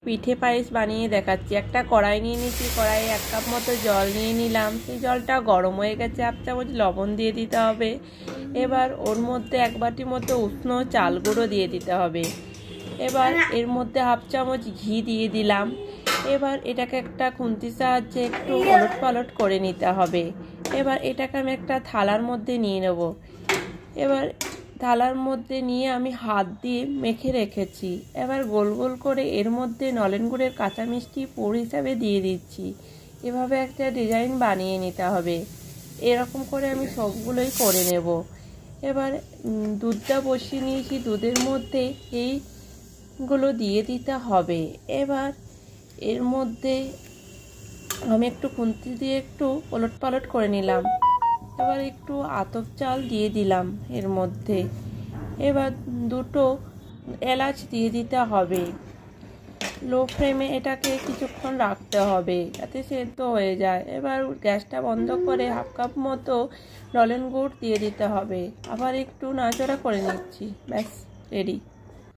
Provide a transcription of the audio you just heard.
পিঠে পায়েস বানিয়ে দেখাচ্ছি। একটা কড়াই নিয়ে নিয়েছি, কড়াইয়ে 1 কাপ মতো জল নিয়ে নিলাম। সেই জলটা গরম হয়ে গেছে, 1 চামচ লবণ দিয়ে দিতে হবে। এবার ওর মধ্যে 1 বাটি মতো উষ্ণ চাল গুঁড়ো দিয়ে দিতে হবে। এবার এর মধ্যে 1/2 চামচ ঘি দিয়ে দিলাম। এবার এটাকে একটা খুন্তির সাহায্যে একটু ওলট পালট করে নিতে হবে। এবার এটাকে আমি একটা থালার মধ্যে নিয়ে নেব। এবার থালার মধ্যে নিয়ে আমি হাত দিয়ে মেখে রেখেছি। এবার গোল গোল করে এর মধ্যে নলেন গুড়ের কাঁচা মিষ্টি পুর হিসাবে দিয়ে দিচ্ছি। এভাবে একটা ডিজাইন বানিয়ে নিতে হবে। এরকম করে আমি সবগুলোই করে নেব। এবার দুধটা বসিয়ে নিয়েছি, দুধের মধ্যে এইগুলো দিয়ে দিতে হবে। এবার এর মধ্যে আমি একটু খুন্তি দিয়ে একটু ওলট পালট করে নিলাম। এবার একটু আতপ চাল দিয়ে দিলাম এর মধ্যে। এবার 2টো এলাচ দিয়ে দিতে হবে। লো ফ্লেমে এটাকে কিছুক্ষণ রাখতে হবে যাতে সেদ্ধ হয়ে যায়। এবার গ্যাসটা বন্ধ করে 1/2 কাপ মতো নলেন গুড় দিয়ে দিতে হবে। আবার একটু নাড়াচাড়া করে নিচ্ছি। ব্যাস রেডি।